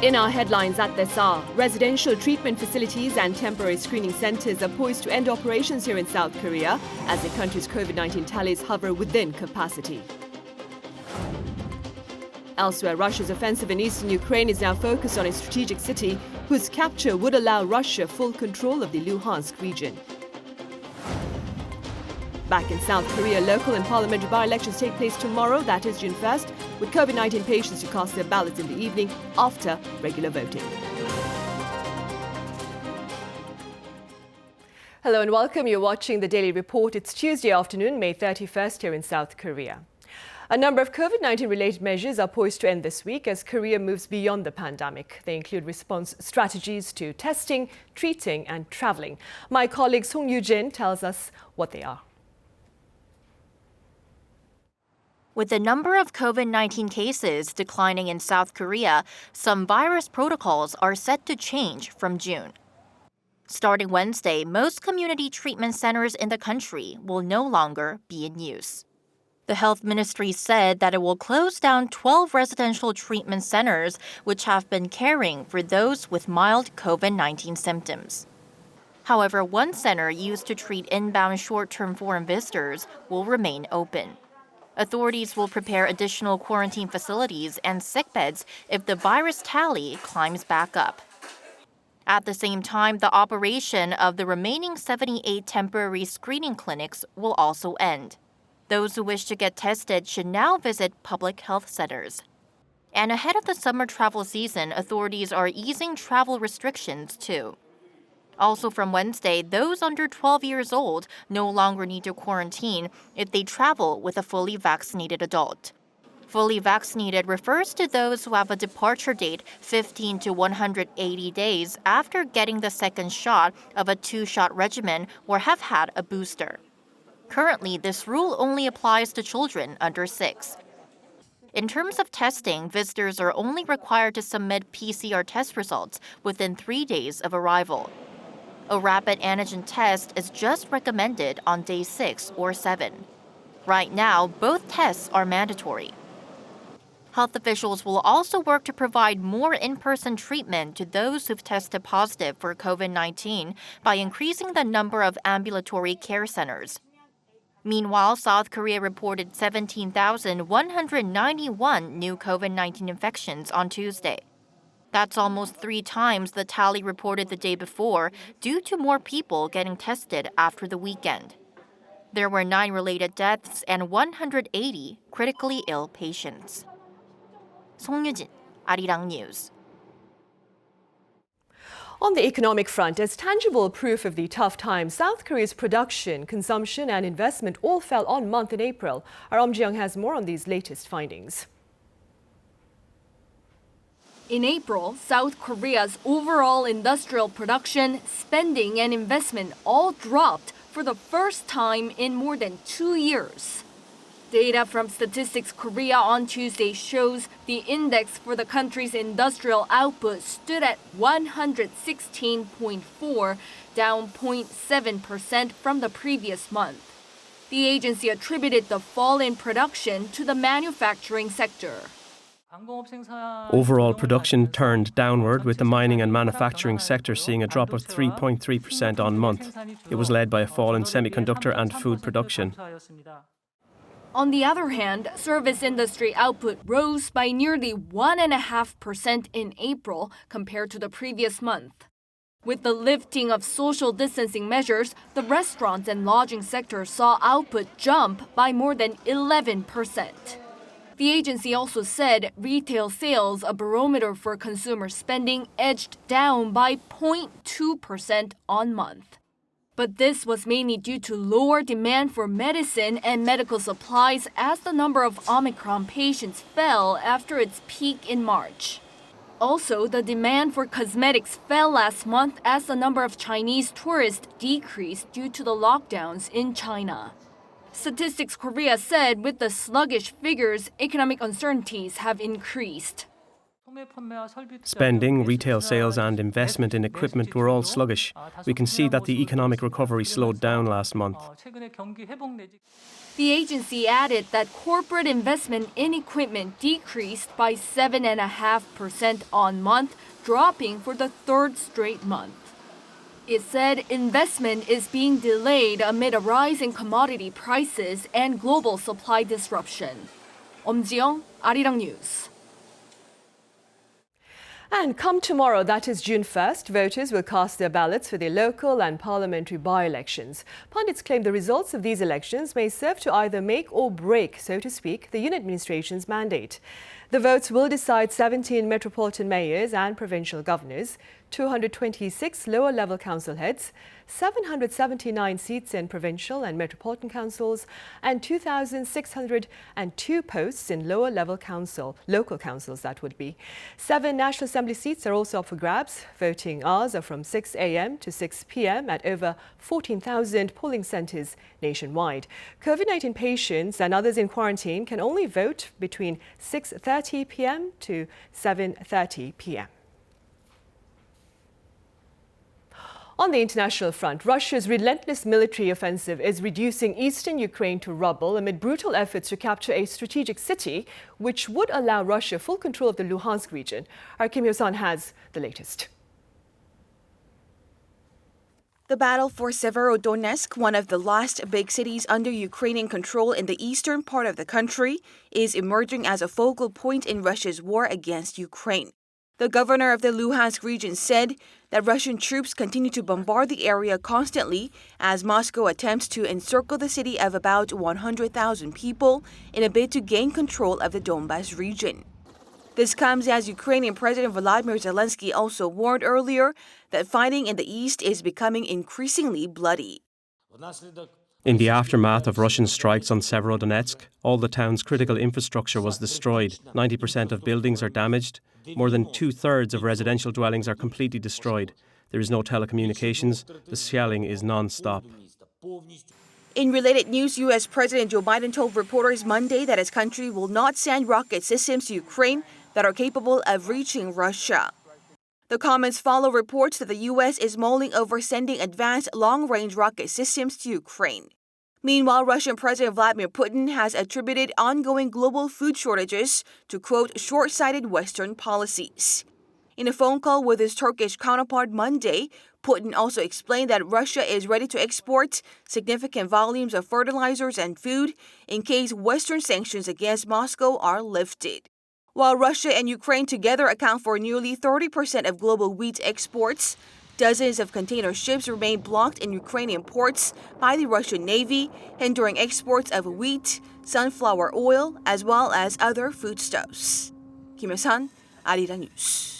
In our headlines at this hour, residential treatment facilities and temporary screening centres are poised to end operations here in South Korea as the country's COVID-19 tallies hover within capacity. Elsewhere, Russia's offensive in eastern Ukraine is now focused on a strategic city whose capture would allow Russia full control of the Luhansk region. Back in South Korea, local and parliamentary by-elections take place tomorrow, that is June 1st, with COVID-19 patients to cast their ballots in the evening after regular voting. Hello and welcome. You're watching the Daily Report. It's Tuesday afternoon, May 31st here in South Korea. A number of COVID-19 related measures are poised to end this week as Korea moves beyond the pandemic. They include response strategies to testing, treating and traveling. My colleague Song Yoo-jin tells us what they are. With the number of COVID-19 cases declining in South Korea, some virus protocols are set to change from June. Starting Wednesday, most community treatment centers in the country will no longer be in use. The health ministry said that it will close down 12 residential treatment centers which have been caring for those with mild COVID-19 symptoms. However, one center used to treat inbound short-term foreign visitors will remain open. Authorities will prepare additional quarantine facilities and sickbeds if the virus tally climbs back up. At the same time, the operation of the remaining 78 temporary screening clinics will also end. Those who wish to get tested should now visit public health centers. And ahead of the summer travel season, authorities are easing travel restrictions too. Also from Wednesday, those under 12 years old no longer need to quarantine if they travel with a fully vaccinated adult. Fully vaccinated refers to those who have a departure date 15 to 180 days after getting the second shot of a two-shot regimen or have had a booster. Currently, this rule only applies to children under 6. In terms of testing, visitors are only required to submit PCR test results within 3 days of arrival. A rapid antigen test is just recommended on day 6 or 7. Right now, both tests are mandatory. Health officials will also work to provide more in-person treatment to those who've tested positive for COVID-19 by increasing the number of ambulatory care centers. Meanwhile, South Korea reported 17,191 new COVID-19 infections on Tuesday. That's almost 3 times the tally reported the day before due to more people getting tested after the weekend. There were 9 related deaths and 180 critically ill patients. Song Yoo-jin, Arirang News. On the economic front, as tangible proof of the tough times, South Korea's production, consumption and investment all fell on month in April. Our Ji-young has more on these latest findings. In April, South Korea's overall industrial production, spending and investment all dropped for the first time in more than 2 years. Data from Statistics Korea on Tuesday shows the index for the country's industrial output stood at 116.4, down 0.7% from the previous month. The agency attributed the fall in production to the manufacturing sector. Overall production turned downward, with the mining and manufacturing sector seeing a drop of 3.3% on month. It was led by a fall in semiconductor and food production. On the other hand, service industry output rose by nearly 1.5% in April compared to the previous month. With the lifting of social distancing measures, the restaurants and lodging sector saw output jump by more than 11%. The agency also said retail sales, a barometer for consumer spending, edged down by 0.2% on month. But this was mainly due to lower demand for medicine and medical supplies as the number of Omicron patients fell after its peak in March. Also, the demand for cosmetics fell last month as the number of Chinese tourists decreased due to the lockdowns in China. Statistics Korea said with the sluggish figures, economic uncertainties have increased. Spending, retail sales and investment in equipment were all sluggish. We can see that the economic recovery slowed down last month. The agency added that corporate investment in equipment decreased by 7.5% on month, dropping for the third straight month. It said investment is being delayed amid a rise in commodity prices and global supply disruption. 엄지영, Arirang News. And come tomorrow, that is June 1st, voters will cast their ballots for their local and parliamentary by-elections. Pundits claim the results of these elections may serve to either make or break, so to speak, the unit administration's mandate. The votes will decide 17 metropolitan mayors and provincial governors, 226 lower-level council heads, 779 seats in provincial and metropolitan councils, and 2,602 posts in lower-level local councils, that would be. 7 National Assembly seats are also up for grabs. Voting hours are from 6 a.m. to 6 p.m. at over 14,000 polling centres nationwide. COVID-19 patients and others in quarantine can only vote between 6:30 p.m. to 7:30 p.m. On the international front, Russia's relentless military offensive is reducing eastern Ukraine to rubble amid brutal efforts to capture a strategic city, which would allow Russia full control of the Luhansk region. Our Kim Hyo-sun has the latest. The battle for Severodonetsk, one of the last big cities under Ukrainian control in the eastern part of the country, is emerging as a focal point in Russia's war against Ukraine. The governor of the Luhansk region said that Russian troops continue to bombard the area constantly as Moscow attempts to encircle the city of about 100,000 people in a bid to gain control of the Donbas region. This comes as Ukrainian President Volodymyr Zelensky also warned earlier that fighting in the east is becoming increasingly bloody. In the aftermath of Russian strikes on Severodonetsk, all the town's critical infrastructure was destroyed. 90% of buildings are damaged. More than 2/3 of residential dwellings are completely destroyed. There is no telecommunications. The shelling is non-stop. In related news, U.S. President Joe Biden told reporters Monday that his country will not send rocket systems to Ukraine that are capable of reaching Russia. The comments follow reports that the U.S. is mulling over sending advanced long-range rocket systems to Ukraine. Meanwhile, Russian President Vladimir Putin has attributed ongoing global food shortages to, quote, short-sighted Western policies. In a phone call with his Turkish counterpart Monday, Putin also explained that Russia is ready to export significant volumes of fertilizers and food in case Western sanctions against Moscow are lifted. While Russia and Ukraine together account for nearly 30% of global wheat exports, dozens of container ships remain blocked in Ukrainian ports by the Russian Navy, hindering exports of wheat, sunflower oil, as well as other foodstuffs. Kim Hyo-sun, Arirang News.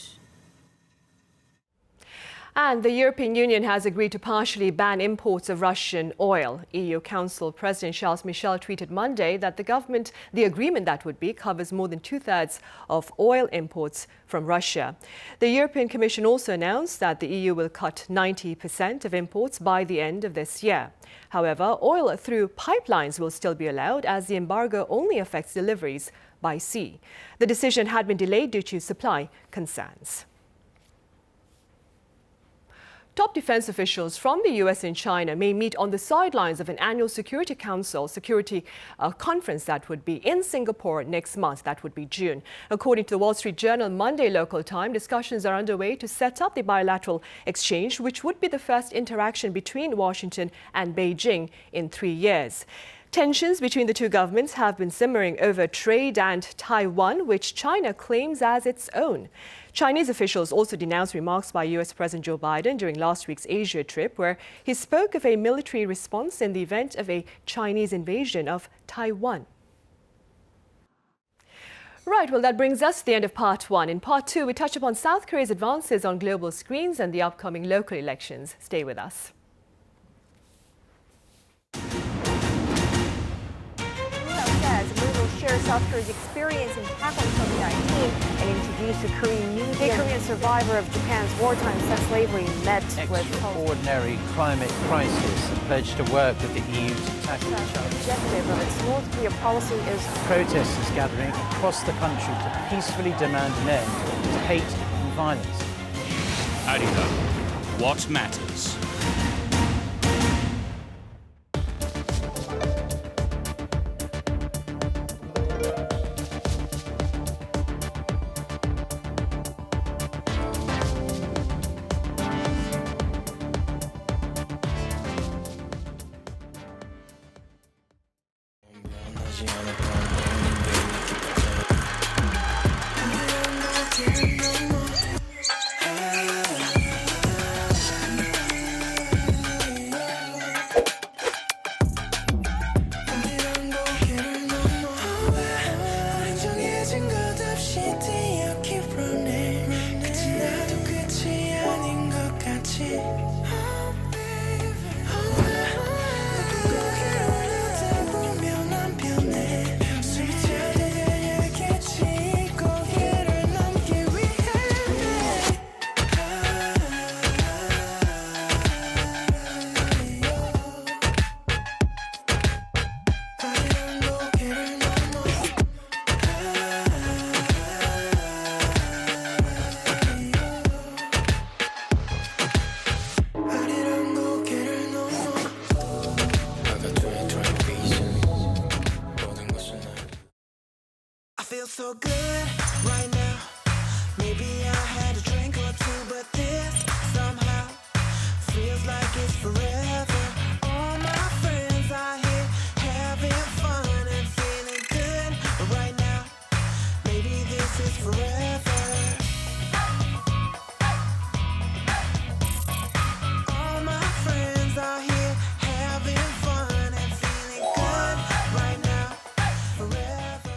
And the European Union has agreed to partially ban imports of Russian oil. EU Council President Charles Michel tweeted Monday that the agreement that would be, covers more than 2/3 of oil imports from Russia. The European Commission also announced that the EU will cut 90% of imports by the end of this year. However, oil through pipelines will still be allowed as the embargo only affects deliveries by sea. The decision had been delayed due to supply concerns. Top defense officials from the US and China may meet on the sidelines of an annual Security Council conference that would be in Singapore next month. That would be June. According to the Wall Street Journal, Monday local time, discussions are underway to set up the bilateral exchange, which would be the first interaction between Washington and Beijing in 3 years. Tensions between the two governments have been simmering over trade and Taiwan, which China claims as its own. Chinese officials also denounced remarks by US President Joe Biden during last week's Asia trip, where he spoke of a military response in the event of a Chinese invasion of Taiwan. Right, well, that brings us to the end of part 1. In part 2, we touch upon South Korea's advances on global screens and the upcoming local elections. Stay with us. We will share share South Korea's experience in tackling COVID-19 and introduce a Korean news. A Korean survivor of Japan's wartime sex slavery met with extraordinary climate crisis and pledged to work with the EU to tackle the challenge. The objective of its North Korea policy is Protesters gathering across the country to peacefully demand an end to hate and violence. Arirang, what matters? So good right now. Maybe I had a drink or two, but this somehow feels like it's forever. All my friends are here having fun and feeling good right now. Maybe this is forever. All my friends are here having fun and feeling good right now. Forever.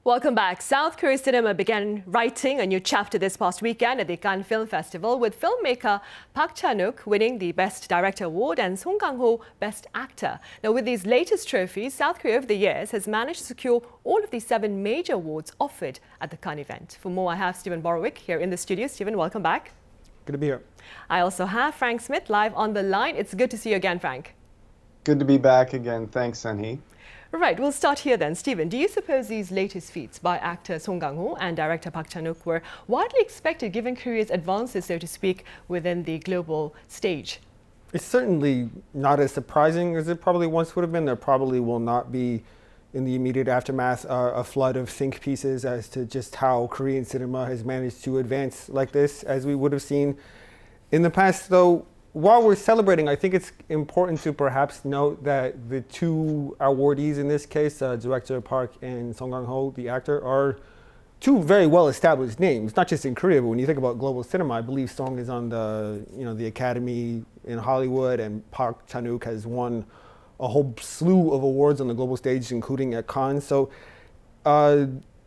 Welcome back. South Korea cinema began writing a new chapter this past weekend at the Cannes Film Festival, with filmmaker Park Chan-wook winning the Best Director Award and Song Kang-ho Best Actor. Now, with these latest trophies, South Korea over the years has managed to secure all of the 7 major awards offered at the Cannes event. For more, I have Stephen Borowick here in the studio. Stephen, welcome back. Good to be here. I also have Frank Smith live on the line. It's good to see you again, Frank. Good to be back again. Thanks, Sunhee. Right, we'll start here then. Stephen, do you suppose these latest feats by actor Song Kang-ho and director Park Chan-wook were widely expected given Korea's advances, so to speak, within the global stage? It's certainly not as surprising as it probably once would have been. There probably will not be, in the immediate aftermath, a flood of think pieces as to just how Korean cinema has managed to advance like this, as we would have seen in the past. Though, while we're celebrating, I think it's important to perhaps note that the 2 awardees in this case, director Park and Song Kang-ho, the actor, are 2 very well-established names, not just in Korea, but when you think about global cinema, I believe Song is on the Academy in Hollywood, and Park Chan-wook has won a whole slew of awards on the global stage, including at Cannes. So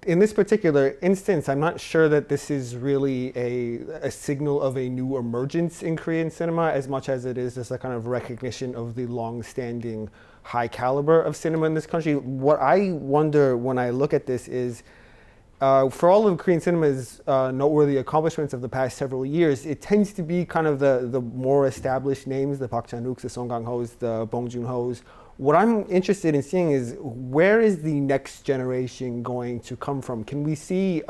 in this particular instance, I'm not sure that this is really a signal of a new emergence in Korean cinema as much as it is just a kind of recognition of the long-standing high caliber of cinema in this country. What I wonder when I look at this is for all of Korean cinema's noteworthy accomplishments of the past several years, it tends to be kind of the more established names, the Park Chan-wook's, the Song Kang-ho's, the Bong Joon-ho's. What I'm interested in seeing is, where is the next generation going to come from? Can we see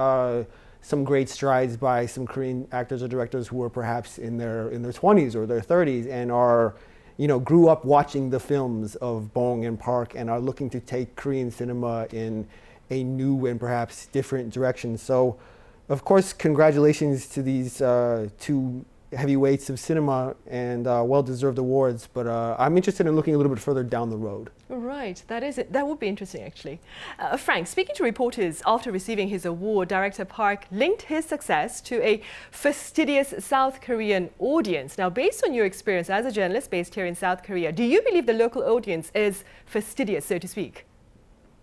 some great strides by some Korean actors or directors who are perhaps in their 20s or their 30s and are, grew up watching the films of Bong and Park and are looking to take Korean cinema in a new and perhaps different direction. So, of course, congratulations to these two heavyweights of cinema and well-deserved awards. But I'm interested in looking a little bit further down the road. Right, that is it. That would be interesting, actually. Frank, speaking to reporters after receiving his award, director Park linked his success to a fastidious South Korean audience. Now, based on your experience as a journalist based here in South Korea, do you believe the local audience is fastidious, so to speak?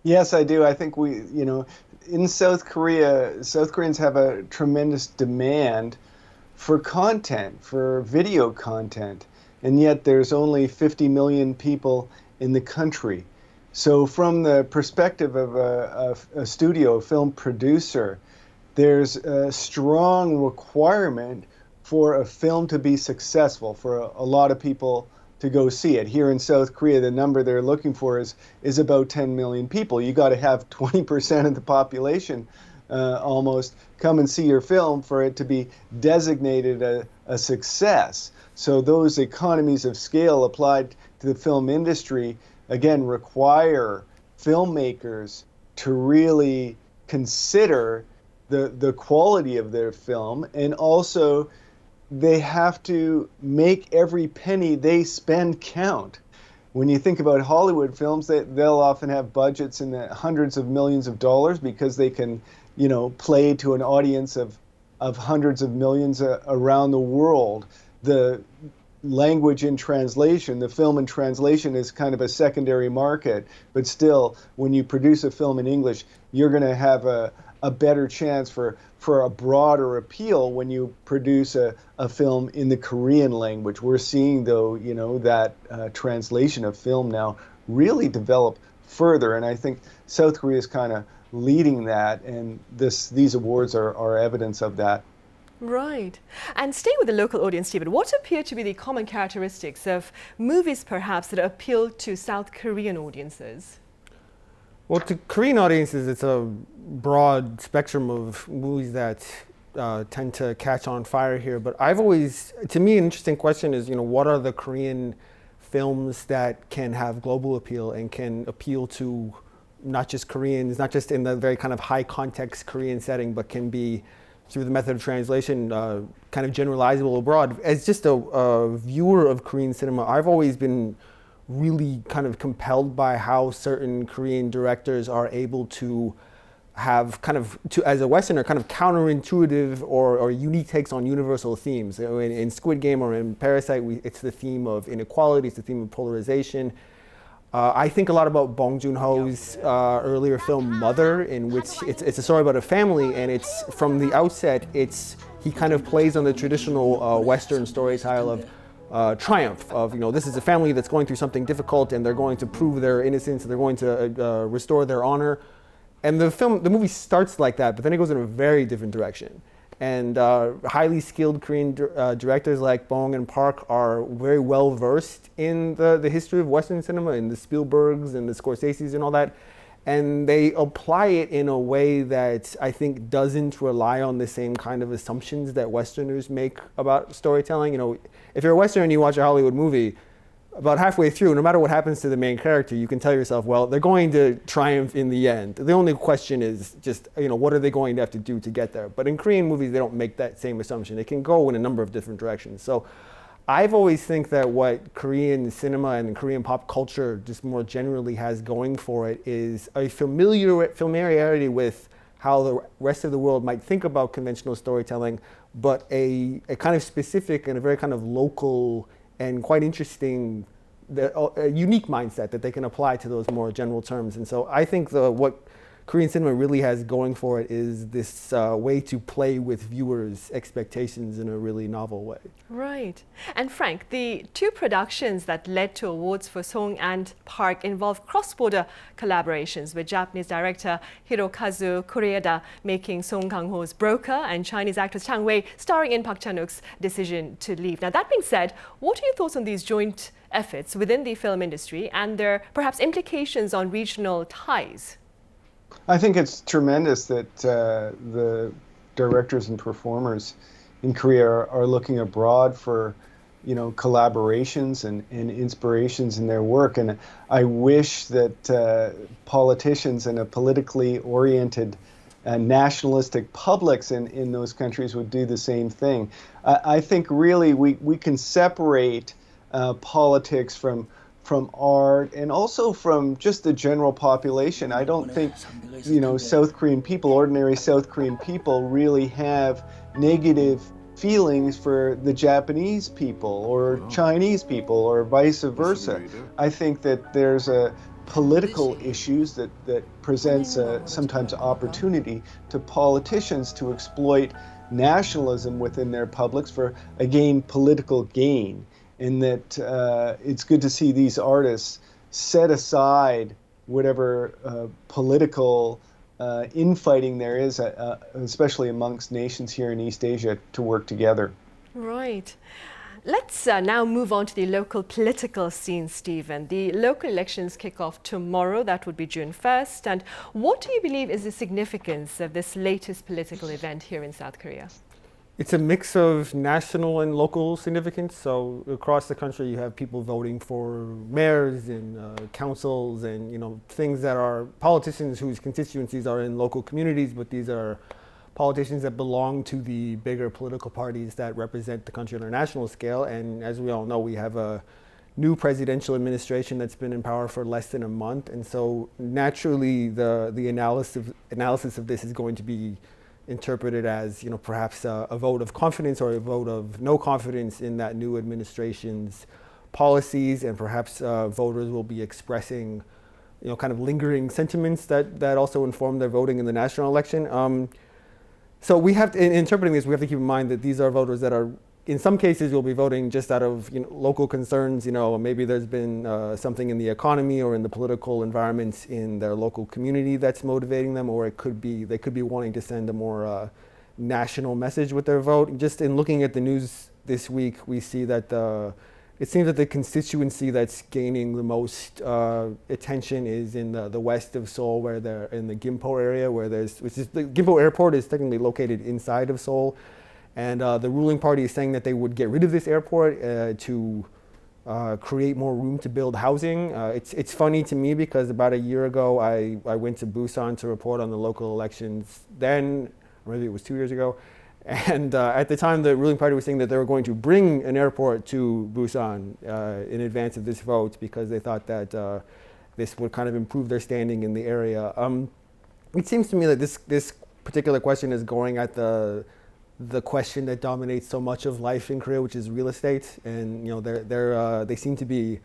Yes, I do. I think in South Korea, South Koreans have a tremendous demand for content, for video content, and yet there's only 50 million people in the country. So from the perspective of a studio, a film producer, there's a strong requirement for a film to be successful, for a lot of people to go see it. Here in South Korea, the number they're looking for is about 10 million people. You got to have 20% of the population almost come and see your film for it to be designated a success. So those economies of scale applied to the film industry, again, require filmmakers to really consider the quality of their film, and also they have to make every penny they spend count. When you think about Hollywood films, they'll often have budgets in the hundreds of millions of dollars because they can play to an audience of hundreds of millions around the world. The language in translation, the film in translation is kind of a secondary market, but still, when you produce a film in English, you're going to have a better chance for a broader appeal when you produce a film in the Korean language. We're seeing, though, that translation of film now really develop further, and I think South Korea is kind of leading that, and these awards are evidence of that. Right. And staying with the local audience, Stephen, what appear to be the common characteristics of movies perhaps that appeal to South Korean audiences? Well, to Korean audiences, it's a broad spectrum of movies that tend to catch on fire here. But to me, an interesting question is, what are the Korean films that can have global appeal and can appeal to not just Koreans, not just in the very kind of high context Korean setting, but can be, through the method of translation, kind of generalizable abroad. As just a viewer of Korean cinema, I've always been really kind of compelled by how certain Korean directors are able to have as a Westerner, kind of counterintuitive or unique takes on universal themes. In Squid Game or in Parasite, it's the theme of inequality, it's the theme of polarization. I think a lot about Bong Joon-ho's earlier film Mother, in which it's a story about a family, and it's from the outset he kind of plays on the traditional Western story style of triumph, of this is a family that's going through something difficult and they're going to prove their innocence, they're going to restore their honor, and the movie starts like that, but then it goes in a very different direction. And highly skilled Korean directors like Bong and Park are very well versed in the history of Western cinema, in the Spielbergs and the Scorseses and all that. And they apply it in a way that I think doesn't rely on the same kind of assumptions that Westerners make about storytelling. If you're a Westerner and you watch a Hollywood movie, about halfway through, no matter what happens to the main character, you can tell yourself, well, they're going to triumph in the end. The only question is just, what are they going to have to do to get there? But in Korean movies, they don't make that same assumption. It can go in a number of different directions. So I've always think that what Korean cinema and Korean pop culture just more generally has going for it is a familiarity with how the rest of the world might think about conventional storytelling, but a kind of specific and a very kind of local and quite interesting, a unique mindset that they can apply to those more general terms. And so I think what Korean cinema really has going for it is this way to play with viewers' expectations in a really novel way. Right. And Frank, the two productions that led to awards for Song and Park involve cross-border collaborations with Japanese director Hirokazu Koreeda making Song Kang-ho's Broker and Chinese actress Chang Wei starring in Park Chan-wook's Decision to Leave. Now, that being said, what are your thoughts on these joint efforts within the film industry and their perhaps implications on regional ties? I think it's tremendous that the directors and performers in Korea are looking abroad for, collaborations and inspirations in their work. And I wish that politicians and a politically oriented nationalistic publics in those countries would do the same thing. I think really we can separate politics from art and also from just the general population. I don't think, South Korean people, ordinary South Korean people really have negative feelings for the Japanese people or Chinese people or vice versa. I think that there's political issues that presents sometimes opportunity to politicians to exploit nationalism within their publics for, again, political gain. And that it's good to see these artists set aside whatever political infighting there is, especially amongst nations here in East Asia, to work together. Right. Let's now move on to the local political scene, Stephen. The local elections kick off tomorrow. That would be June 1st. And what do you believe is the significance of this latest political event here in South Korea? It's a mix of national and local significance. So across the country, you have people voting for mayors and councils and things that are politicians whose constituencies are in local communities, but these are politicians that belong to the bigger political parties that represent the country on a national scale. And as we all know, we have a new presidential administration that's been in power for less than a month. And so naturally, the analysis of this is going to be interpreted as, perhaps a vote of confidence or a vote of no confidence in that new administration's policies, and perhaps voters will be expressing, kind of lingering sentiments that also inform their voting in the national election. So we have to, in interpreting this, we have to keep in mind that these are voters that are, in some cases, will be voting just out of local concerns. Maybe there's been something in the economy or in the political environments in their local community that's motivating them, or they could be wanting to send a more national message with their vote. Just in looking at the news this week, we see that it seems that the constituency that's gaining the most attention is in the west of Seoul, where they're in the Gimpo area, the Gimpo airport is technically located inside of Seoul. And the ruling party is saying that they would get rid of this airport to create more room to build housing. It's funny to me because about a year ago, I went to Busan to report on the local elections then, or maybe it was 2 years ago. And at the time, the ruling party was saying that they were going to bring an airport to Busan in advance of this vote because they thought that this would kind of improve their standing in the area. It seems to me that this particular question is going at the question that dominates so much of life in Korea, which is real estate. And they seem to be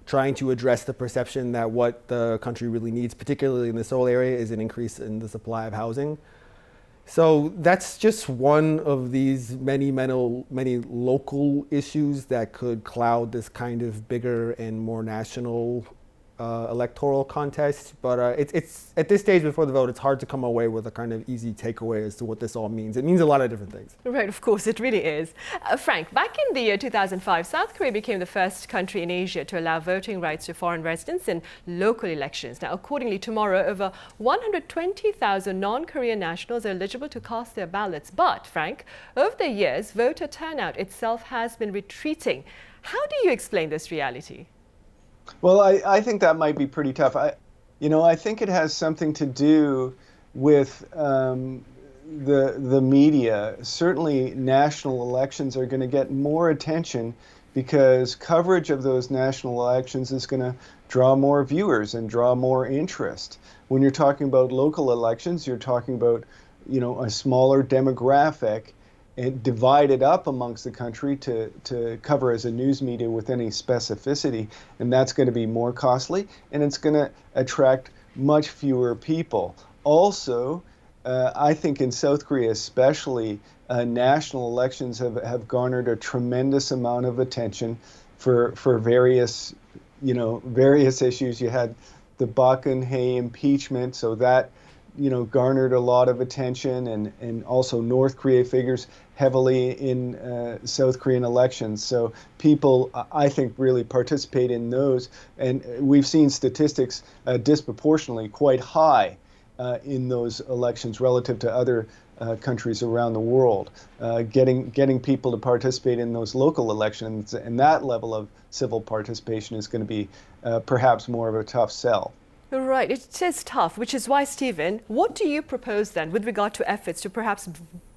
trying to address the perception that what the country really needs, particularly in the Seoul area, is an increase in the supply of housing. So that's just one of these many local issues that could cloud this kind of bigger and more national electoral contest. But it's at this stage before the vote, it's hard to come away with a kind of easy takeaway as to what this all means. It means a lot of different things. Right, of course, it really is. Frank, back in the year 2005, South Korea became the first country in Asia to allow voting rights to foreign residents in local elections. Now, accordingly, tomorrow, over 120,000 non-Korean nationals are eligible to cast their ballots. But, Frank, over the years, voter turnout itself has been retreating. How do you explain this reality? Well, I think that might be pretty tough. I think it has something to do with the media. Certainly, national elections are going to get more attention because coverage of those national elections is going to draw more viewers and draw more interest. When you're talking about local elections, you're talking about, a smaller demographic and divided up amongst the country to cover as a news media with any specificity, and that's going to be more costly, and it's going to attract much fewer people. also, I think in South Korea especially, national elections have garnered a tremendous amount of attention for various, various issues. You had the Park Geun-hye impeachment, so that, garnered a lot of attention, and also North Korea figures heavily in South Korean elections. So people, I think, really participate in those, and we've seen statistics disproportionately quite high in those elections relative to other countries around the world. Getting people to participate in those local elections and that level of civil participation is going to be perhaps more of a tough sell. Right, it is tough, which is why, Stephen, what do you propose then with regard to efforts to perhaps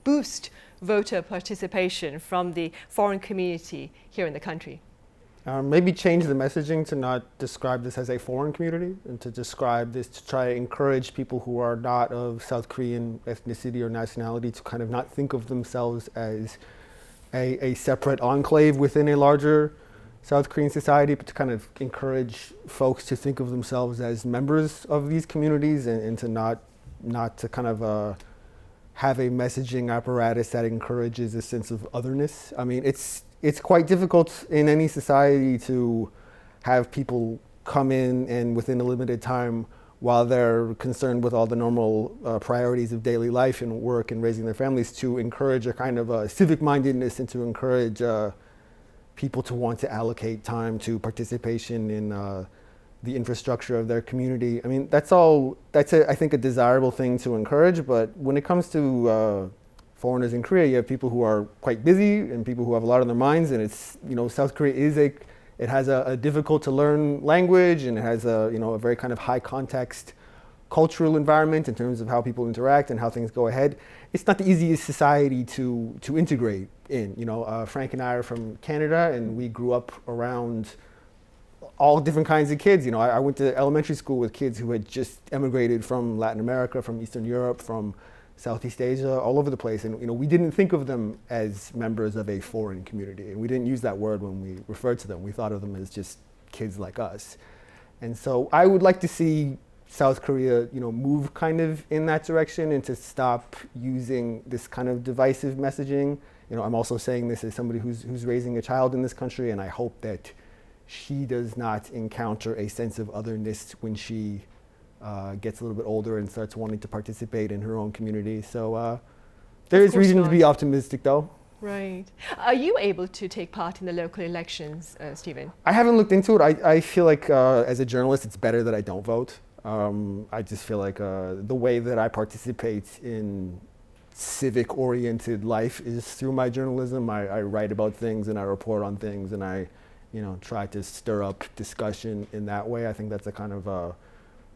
boost voter participation from the foreign community here in the country? Maybe change the messaging to not describe this as a foreign community, and to describe this to try to encourage people who are not of South Korean ethnicity or nationality to kind of not think of themselves as a separate enclave within a larger South Korean society, but to kind of encourage folks to think of themselves as members of these communities, and to not to kind of have a messaging apparatus that encourages a sense of otherness. I mean, it's quite difficult in any society to have people come in and within a limited time, while they're concerned with all the normal priorities of daily life and work and raising their families, to encourage a kind of civic mindedness and to encourage people to want to allocate time to participation in the infrastructure of their community. I mean, that's I think a desirable thing to encourage, but when it comes to foreigners in Korea, you have people who are quite busy and people who have a lot on their minds, and it's, South Korea has a difficult to learn language, and it has a very kind of high context cultural environment in terms of how people interact and how things go ahead. It's not the easiest society to integrate in. Frank and I are from Canada, and we grew up around all different kinds of kids. I went to elementary school with kids who had just emigrated from Latin America, from Eastern Europe, from Southeast Asia, all over the place. And we didn't think of them as members of a foreign community. And we didn't use that word when we referred to them. We thought of them as just kids like us. And so I would like to see South Korea, move kind of in that direction, and to stop using this kind of divisive messaging. I'm also saying this as somebody who's raising a child in this country, and I hope that she does not encounter a sense of otherness when she gets a little bit older and starts wanting to participate in her own community. So there is reason to be optimistic, though. Right. Are you able to take part in the local elections, Stephen? I haven't looked into it. I feel like as a journalist, it's better that I don't vote. I just feel like the way that I participate in civic-oriented life is through my journalism. I write about things and I report on things, and I try to stir up discussion in that way. I think that's a kind of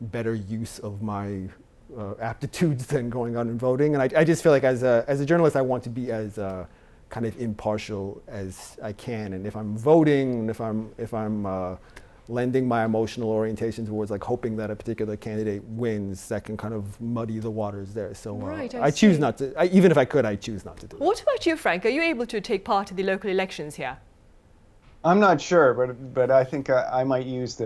better use of my aptitudes than going out and voting. And I just feel like as a journalist, I want to be as kind of impartial as I can. And if I'm voting, and if I'm lending my emotional orientation towards like hoping that a particular candidate wins, that can kind of muddy the waters there. So right, I choose not to. Even if I could, I choose not to do it. What about you, Frank? Are you able to take part in the local elections here? I'm not sure, but I think I might use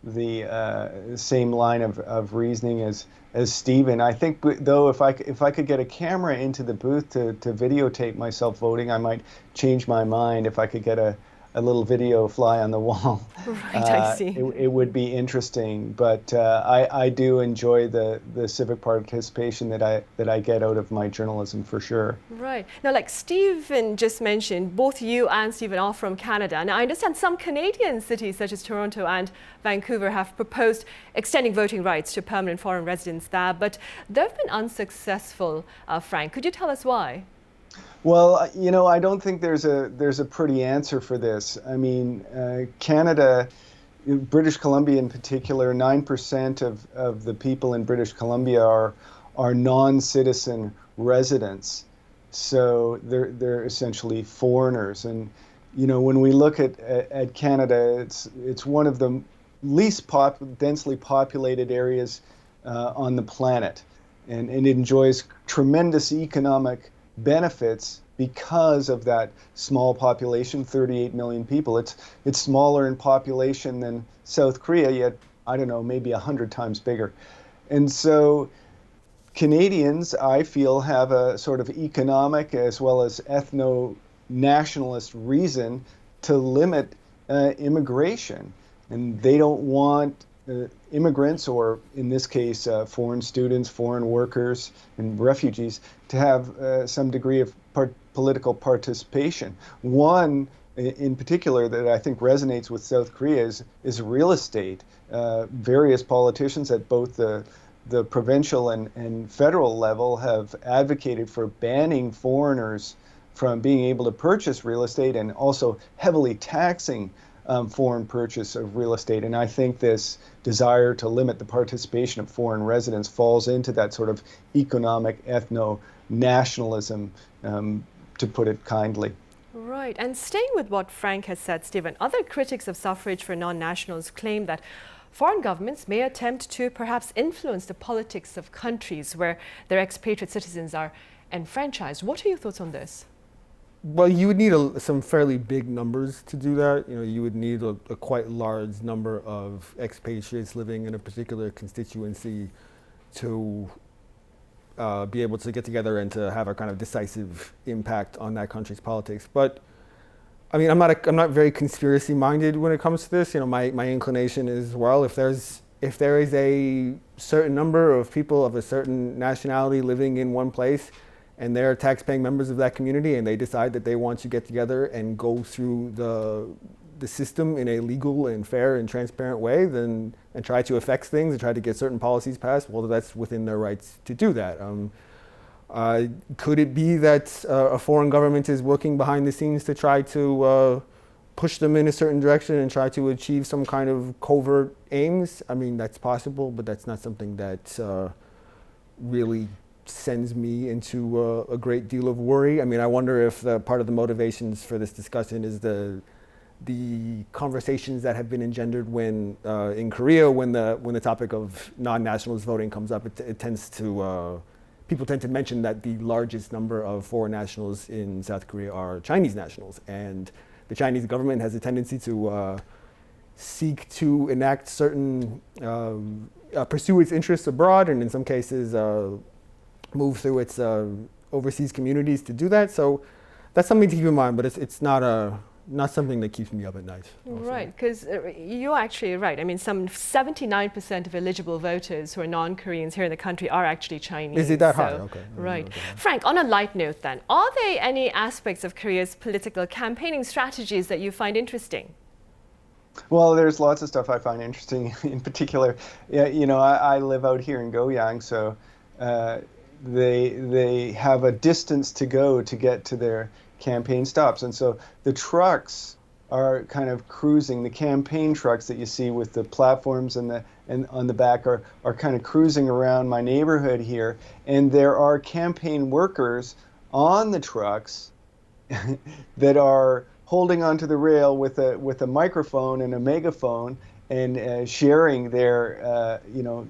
the same line of reasoning as Stephen. I think, though, if I could get a camera into the booth to videotape myself voting, I might change my mind. If I could get a little video fly on the wall, right, I see. It would be interesting. But I do enjoy the civic participation that I get out of my journalism, for sure. Right. Now, like Stephen just mentioned, both you and Stephen are from Canada. Now, I understand some Canadian cities such as Toronto and Vancouver have proposed extending voting rights to permanent foreign residents there, but they've been unsuccessful. Frank, could you tell us why? Well, I don't think there's a pretty answer for this. I mean, Canada, British Columbia in particular, 9% of the people in British Columbia are non-citizen residents. So they're essentially foreigners. And when we look at Canada, it's one of the least densely populated areas on the planet, and it enjoys tremendous economic benefits because of that small population, 38 million people. It's smaller in population than South Korea, yet, I don't know, maybe 100 times bigger. And so Canadians, I feel, have a sort of economic as well as ethno-nationalist reason to limit immigration. And they don't want immigrants, or in this case, foreign students, foreign workers, and refugees, to have some degree of political participation. One in particular that I think resonates with South Korea is real estate. Various politicians at both the provincial and federal level have advocated for banning foreigners from being able to purchase real estate, and also heavily taxing foreign purchase of real estate. And I think this desire to limit the participation of foreign residents falls into that sort of economic ethno-nationalism, to put it kindly. Right. And staying with what Frank has said, Stephen, other critics of suffrage for non-nationals claim that foreign governments may attempt to perhaps influence the politics of countries where their expatriate citizens are enfranchised. What are your thoughts on this? Well, you would need some fairly big numbers to do that. You would need a quite large number of expatriates living in a particular constituency to be able to get together and to have a kind of decisive impact on that country's politics. But I mean, I'm not very conspiracy minded when it comes to this. My inclination is, well, if there is a certain number of people of a certain nationality living in one place, and they're tax-paying members of that community, and they decide that they want to get together and go through the system in a legal and fair and transparent way, and try to affect things and try to get certain policies passed, well, that's within their rights to do that. Could it be that a foreign government is working behind the scenes to try to push them in a certain direction and try to achieve some kind of covert aims? I mean, that's possible, but that's not something that really sends me into a great deal of worry. I mean, I wonder if part of the motivations for this discussion is the conversations that have been engendered when in Korea, when the topic of non-nationals voting comes up, it tends to people tend to mention that the largest number of foreign nationals in South Korea are Chinese nationals, and the Chinese government has a tendency to seek to enact certain pursue its interests abroad, and in some cases move through its overseas communities to do that. So that's something to keep in mind, but it's not something that keeps me up at night. Also. Right, because you're actually right. I mean, some 79% of eligible voters who are non-Koreans here in the country are actually Chinese. Is it that high? Okay. Right. Frank, on a light note then, are there any aspects of Korea's political campaigning strategies that you find interesting? Well, there's lots of stuff I find interesting. In particular, I live out here in Goyang, so they have a distance to go to get to their campaign stops, and so the trucks are kind of cruising. The campaign trucks that you see with the platforms and on the back are kind of cruising around my neighborhood here, and there are campaign workers on the trucks that are holding onto the rail with a microphone and a megaphone and sharing their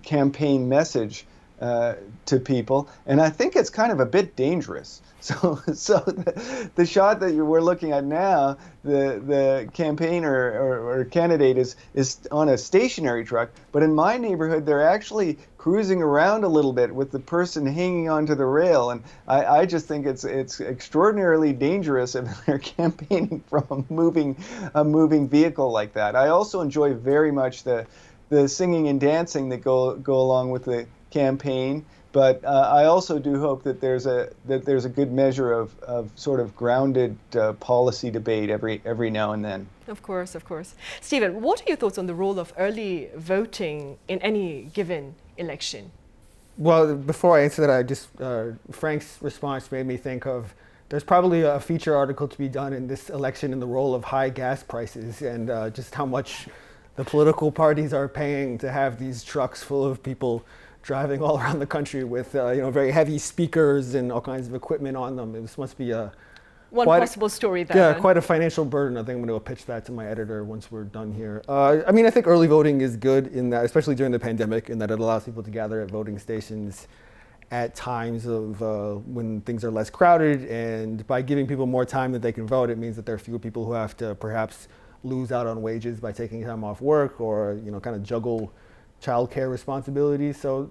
campaign message to people, and I think it's kind of a bit dangerous. So the shot that we're looking at now, the campaigner or candidate is on a stationary truck, but in my neighborhood they're actually cruising around a little bit with the person hanging onto the rail, and I just think it's extraordinarily dangerous if they're campaigning from a moving vehicle like that. I also enjoy very much the singing and dancing that go along with the campaign, but I also do hope that there's a good measure of sort of grounded policy debate every now and then. Of course. Stephen, what are your thoughts on the role of early voting in any given election? Well, before I answer that, Frank's response made me think of there's probably a feature article to be done in this election in the role of high gas prices and just how much the political parties are paying to have these trucks full of people driving all around the country with very heavy speakers and all kinds of equipment on them. This must be one possible story there. Yeah, quite a financial burden. I think I'm going to pitch that to my editor once we're done here. I mean, I think early voting is good in that, especially during the pandemic, in that it allows people to gather at voting stations at times of when things are less crowded, and by giving people more time that they can vote, it means that there are fewer people who have to perhaps lose out on wages by taking time off work or kind of juggle childcare responsibilities. So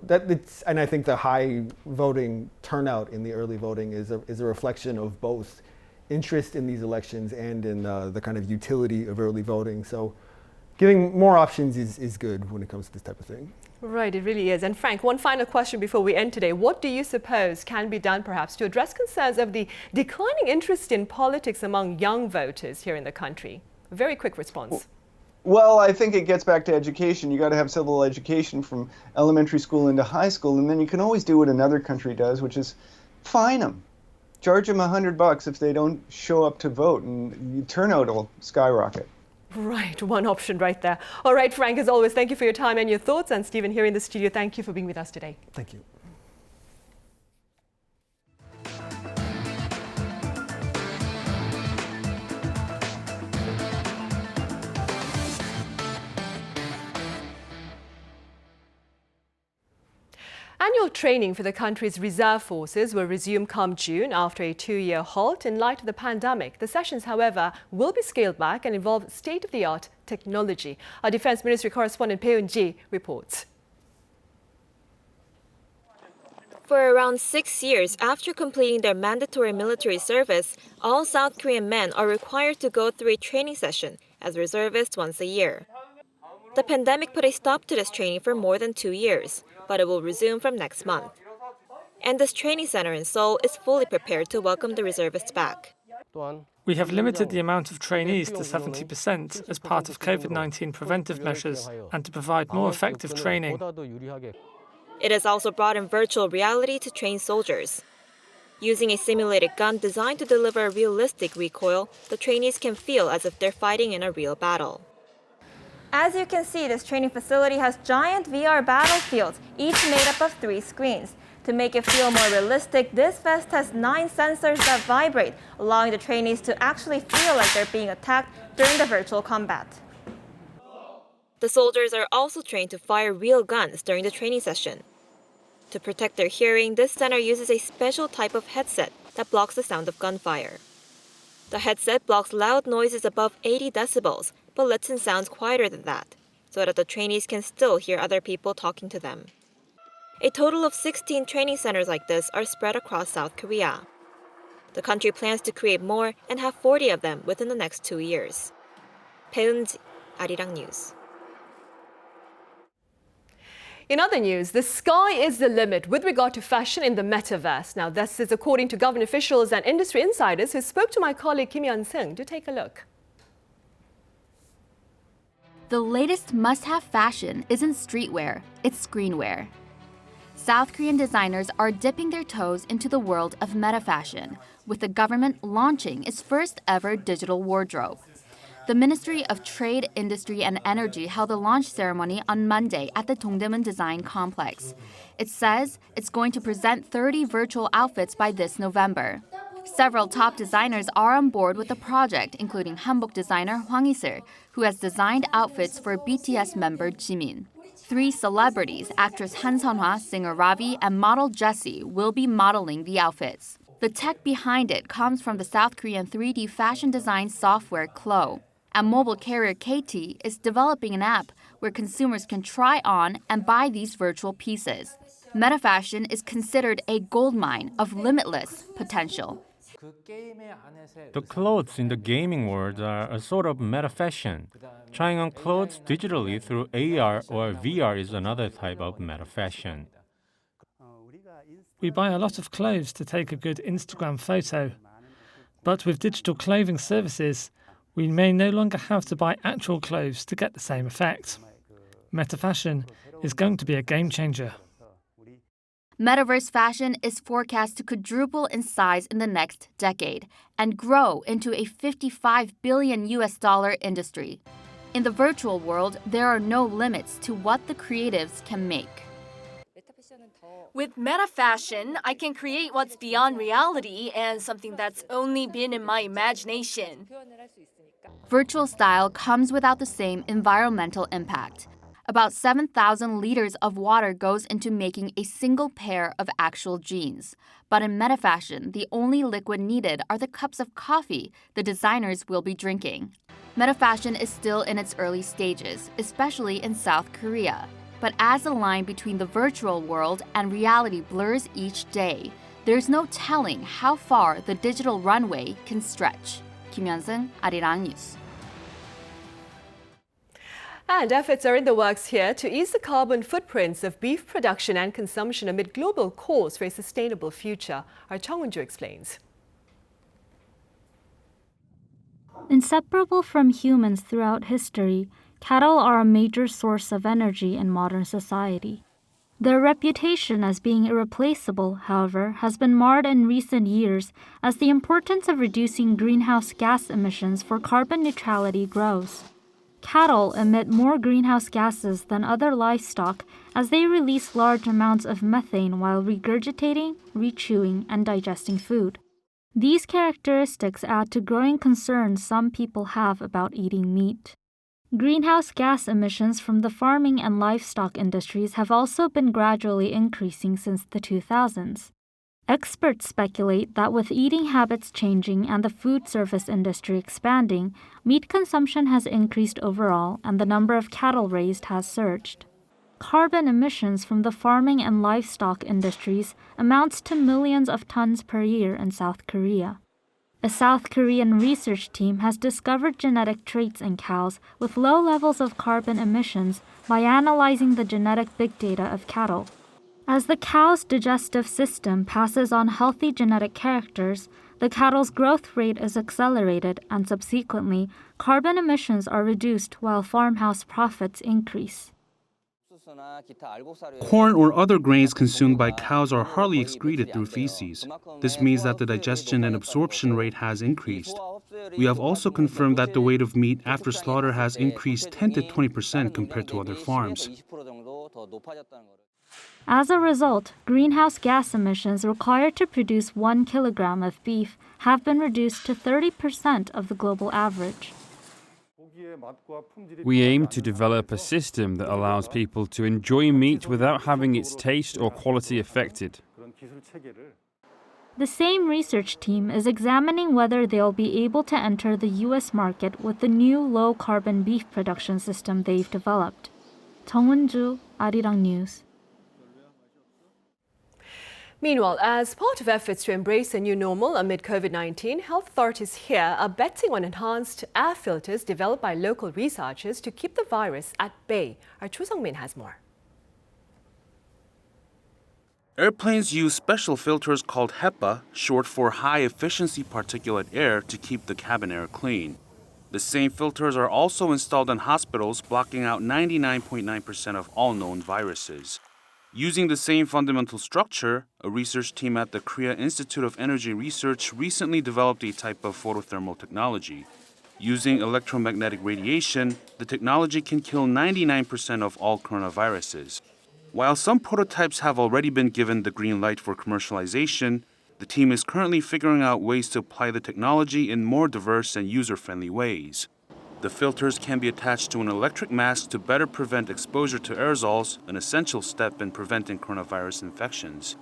and I think the high voting turnout in the early voting is a reflection of both interest in these elections and in the kind of utility of early voting. So giving more options is good when it comes to this type of thing. Right, it really is. And Frank, one final question before we end today. What do you suppose can be done perhaps to address concerns of the declining interest in politics among young voters here in the country? A very quick response. Well, I think it gets back to education. You got to have civil education from elementary school into high school, and then you can always do what another country does, which is fine them. Charge them $100 if they don't show up to vote, and turnout will skyrocket. Right, one option right there. All right, Frank, as always, thank you for your time and your thoughts. And Stephen, here in the studio, thank you for being with us today. Thank you. Annual training for the country's reserve forces will resume come June after a 2-year halt in light of the pandemic. The sessions, however, will be scaled back and involve state-of-the-art technology. Our Defense Ministry correspondent Pei Eun-ji reports. For around 6 years after completing their mandatory military service, all South Korean men are required to go through a training session as reservists once a year. The pandemic put a stop to this training for more than 2 years, but it will resume from next month. And this training center in Seoul is fully prepared to welcome the reservists back. We have limited the amount of trainees to 70% as part of COVID-19 preventive measures and to provide more effective training. It has also brought in virtual reality to train soldiers. Using a simulated gun designed to deliver a realistic recoil, the trainees can feel as if they're fighting in a real battle. As you can see, this training facility has giant VR battlefields, each made up of 3 screens. To make it feel more realistic, this vest has 9 sensors that vibrate, allowing the trainees to actually feel like they're being attacked during the virtual combat. The soldiers are also trained to fire real guns during the training session. To protect their hearing, this center uses a special type of headset that blocks the sound of gunfire. The headset blocks loud noises above 80 decibels, but lets in sounds quieter than that, so that the trainees can still hear other people talking to them. A total of 16 training centers like this are spread across South Korea. The country plans to create more and have 40 of them within the next 2 years. Pei Eun-ji, Arirang News. In other news, the sky is the limit with regard to fashion in the metaverse. Now, this is according to government officials and industry insiders who spoke to my colleague Kim Yeon-seung to take a look. The latest must-have fashion isn't streetwear, it's screenwear. South Korean designers are dipping their toes into the world of metafashion, with the government launching its first ever digital wardrobe. The Ministry of Trade, Industry and Energy held a launch ceremony on Monday at the Dongdaemun Design Complex. It says it's going to present 30 virtual outfits by this November. Several top designers are on board with the project, including hanbok designer Hwang Hee-sul, who has designed outfits for BTS member Jimin. 3 celebrities, actress Han Seon-hwa, singer Ravi, and model Jessie, will be modeling the outfits. The tech behind it comes from the South Korean 3D fashion design software Clo. And mobile carrier KT is developing an app where consumers can try on and buy these virtual pieces. Metafashion is considered a goldmine of limitless potential. The clothes in the gaming world are a sort of metafashion. Trying on clothes digitally through AR or VR is another type of metafashion. We buy a lot of clothes to take a good Instagram photo. But with digital clothing services, we may no longer have to buy actual clothes to get the same effect. Metafashion is going to be a game changer. Metaverse fashion is forecast to quadruple in size in the next decade and grow into a $55 billion industry. In the virtual world, there are no limits to what the creatives can make. With metafashion, I can create what's beyond reality and something that's only been in my imagination. Virtual style comes without the same environmental impact. About 7,000 liters of water goes into making a single pair of actual jeans. But in metafashion, the only liquid needed are the cups of coffee the designers will be drinking. Metafashion is still in its early stages, especially in South Korea. But as the line between the virtual world and reality blurs each day, there's no telling how far the digital runway can stretch. Kim Hyun-sung, Arirang News. And efforts are in the works here to ease the carbon footprints of beef production and consumption amid global calls for a sustainable future. Our Chung Won-ju explains. Inseparable from humans throughout history, cattle are a major source of energy in modern society. Their reputation as being irreplaceable, however, has been marred in recent years as the importance of reducing greenhouse gas emissions for carbon neutrality grows. Cattle emit more greenhouse gases than other livestock as they release large amounts of methane while regurgitating, rechewing, and digesting food. These characteristics add to growing concerns some people have about eating meat. Greenhouse gas emissions from the farming and livestock industries have also been gradually increasing since the 2000s. Experts speculate that with eating habits changing and the food service industry expanding, meat consumption has increased overall and the number of cattle raised has surged. Carbon emissions from the farming and livestock industries amounts to millions of tons per year in South Korea. A South Korean research team has discovered genetic traits in cows with low levels of carbon emissions by analyzing the genetic big data of cattle. As the cow's digestive system passes on healthy genetic characters, the cattle's growth rate is accelerated and subsequently, carbon emissions are reduced while farmhouse profits increase. Corn or other grains consumed by cows are hardly excreted through feces. This means that the digestion and absorption rate has increased. We have also confirmed that the weight of meat after slaughter has increased 10 to 20% compared to other farms. As a result, greenhouse gas emissions required to produce 1 kilogram of beef have been reduced to 30% of the global average. We aim to develop a system that allows people to enjoy meat without having its taste or quality affected. The same research team is examining whether they'll be able to enter the U.S. market with the new low-carbon beef production system they've developed. Chung Won-ju, Arirang News. Meanwhile, as part of efforts to embrace a new normal amid COVID-19, health authorities here are betting on enhanced air filters developed by local researchers to keep the virus at bay. Our Cho Sung-min has more. Airplanes use special filters called HEPA, short for high-efficiency particulate air, to keep the cabin air clean. The same filters are also installed in hospitals, blocking out 99.9% of all known viruses. Using the same fundamental structure, a research team at the Korea Institute of Energy Research recently developed a type of photothermal technology. Using electromagnetic radiation, the technology can kill 99% of all coronaviruses. While some prototypes have already been given the green light for commercialization, the team is currently figuring out ways to apply the technology in more diverse and user-friendly ways. The filters can be attached to an electric mask to better prevent exposure to aerosols, an essential step in preventing coronavirus infections.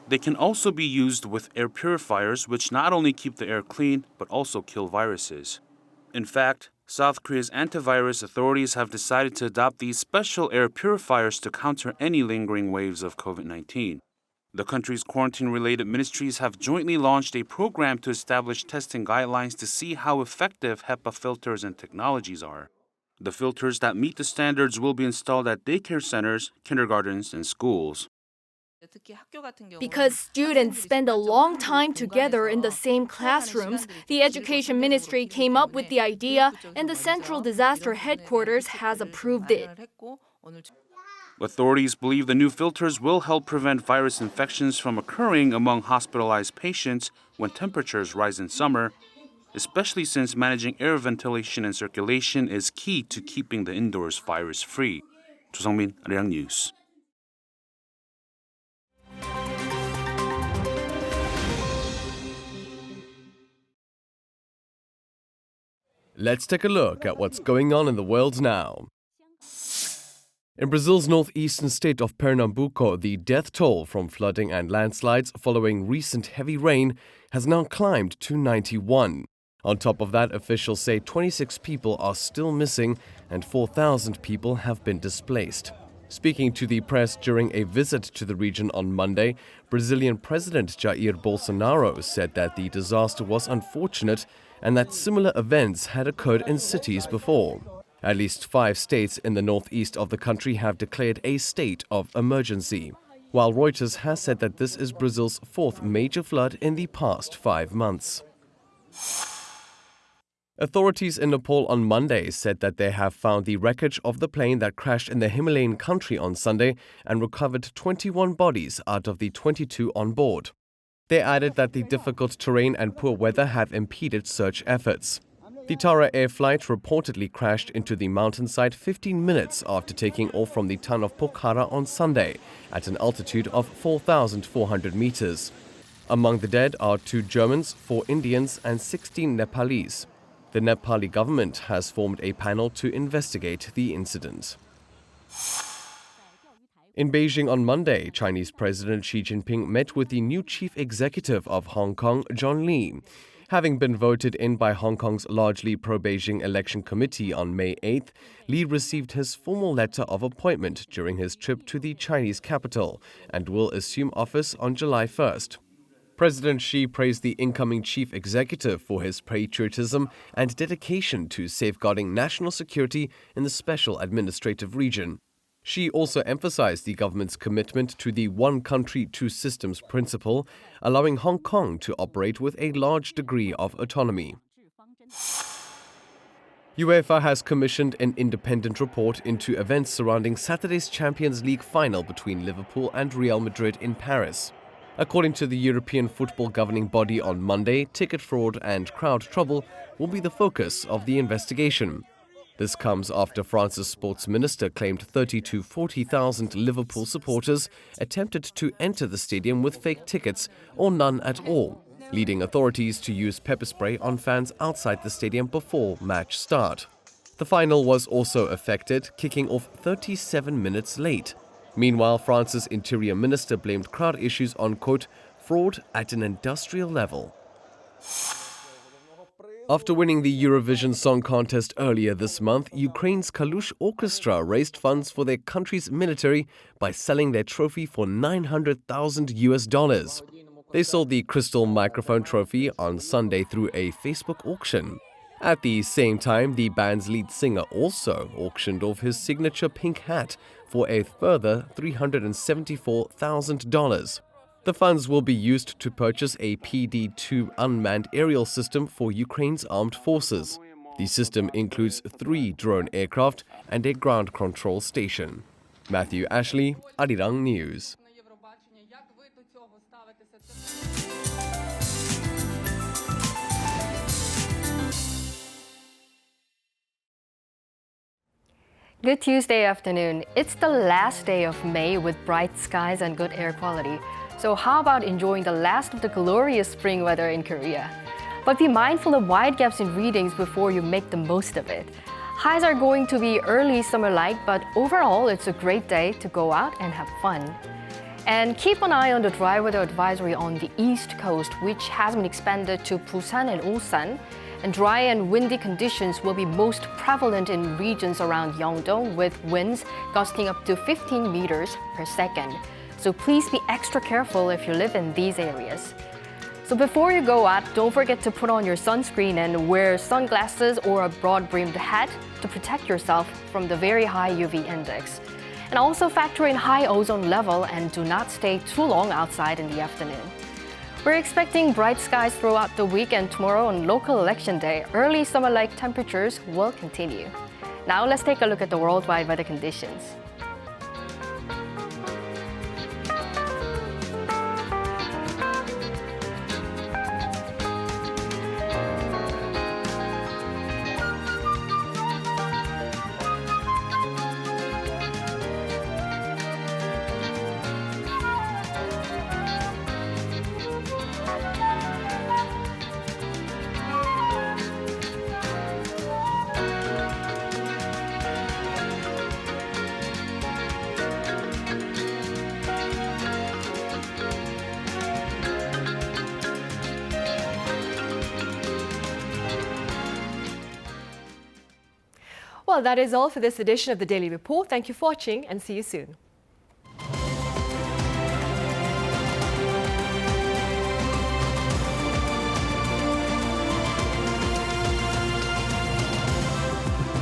They can also be used with air purifiers, which not only keep the air clean, but also kill viruses. In fact, South Korea's antivirus authorities have decided to adopt these special air purifiers to counter any lingering waves of COVID-19. The country's quarantine-related ministries have jointly launched a program to establish testing guidelines to see how effective HEPA filters and technologies are. The filters that meet the standards will be installed at daycare centers, kindergartens, and schools. Because students spend a long time together in the same classrooms, the Education Ministry came up with the idea and the Central Disaster Headquarters has approved it. Authorities believe the new filters will help prevent virus infections from occurring among hospitalized patients when temperatures rise in summer, especially since managing air ventilation and circulation is key to keeping the indoors virus-free. Cho Sung-min, Arirang News. Let's take a look at what's going on in the world now. In Brazil's northeastern state of Pernambuco, the death toll from flooding and landslides following recent heavy rain has now climbed to 91. On top of that, officials say 26 people are still missing and 4,000 people have been displaced. Speaking to the press during a visit to the region on Monday, Brazilian President Jair Bolsonaro said that the disaster was unfortunate and that similar events had occurred in cities before. At least 5 states in the northeast of the country have declared a state of emergency, while Reuters has said that this is Brazil's 4th major flood in the past 5 months. Authorities in Nepal on Monday said that they have found the wreckage of the plane that crashed in the Himalayan country on Sunday and recovered 21 bodies out of the 22 on board. They added that the difficult terrain and poor weather have impeded search efforts. The Tara air flight reportedly crashed into the mountainside 15 minutes after taking off from the town of Pokhara on Sunday at an altitude of 4,400 meters. Among the dead are 2 Germans, 4 Indians and 16 Nepalese. The Nepali government has formed a panel to investigate the incident. In Beijing on Monday, Chinese President Xi Jinping met with the new chief executive of Hong Kong, John Lee. Having been voted in by Hong Kong's largely pro-Beijing election committee on May 8th, Lee received his formal letter of appointment during his trip to the Chinese capital and will assume office on July 1st. President Xi praised the incoming chief executive for his patriotism and dedication to safeguarding national security in the special administrative region. Xi also emphasized the government's commitment to the one country, two systems principle, allowing Hong Kong to operate with a large degree of autonomy. UEFA has commissioned an independent report into events surrounding Saturday's Champions League final between Liverpool and Real Madrid in Paris. According to the European football governing body on Monday, ticket fraud and crowd trouble will be the focus of the investigation. This comes after France's sports minister claimed 30,000 to 40,000 Liverpool supporters attempted to enter the stadium with fake tickets or none at all, leading authorities to use pepper spray on fans outside the stadium before match start. The final was also affected, kicking off 37 minutes late. Meanwhile, France's interior minister blamed crowd issues on, quote, fraud at an industrial level. After winning the Eurovision Song Contest earlier this month, Ukraine's Kalush Orchestra raised funds for their country's military by selling their trophy for $900,000. They sold the crystal microphone trophy on Sunday through a Facebook auction. At the same time, the band's lead singer also auctioned off his signature pink hat for a further $374,000. The funds will be used to purchase a PD-2 unmanned aerial system for Ukraine's armed forces. The system includes 3 drone aircraft and a ground control station. Matthew Ashley, Arirang News. Good Tuesday afternoon. It's the last day of May with bright skies and good air quality. So how about enjoying the last of the glorious spring weather in Korea? But be mindful of wide gaps in readings before you make the most of it. Highs are going to be early summer-like, but overall it's a great day to go out and have fun. And keep an eye on the dry weather advisory on the East Coast, which has been expanded to Busan and Ulsan. And dry and windy conditions will be most prevalent in regions around Yeongdo, with winds gusting up to 15 meters per second. So please be extra careful if you live in these areas. So before you go out, don't forget to put on your sunscreen and wear sunglasses or a broad-brimmed hat to protect yourself from the very high UV index. And also factor in high ozone level and do not stay too long outside in the afternoon. We're expecting bright skies throughout the week, and tomorrow on local election day, early summer-like temperatures will continue. Now let's take a look at the worldwide weather conditions. Well, that is all for this edition of the Daily Report. Thank you for watching and see you soon.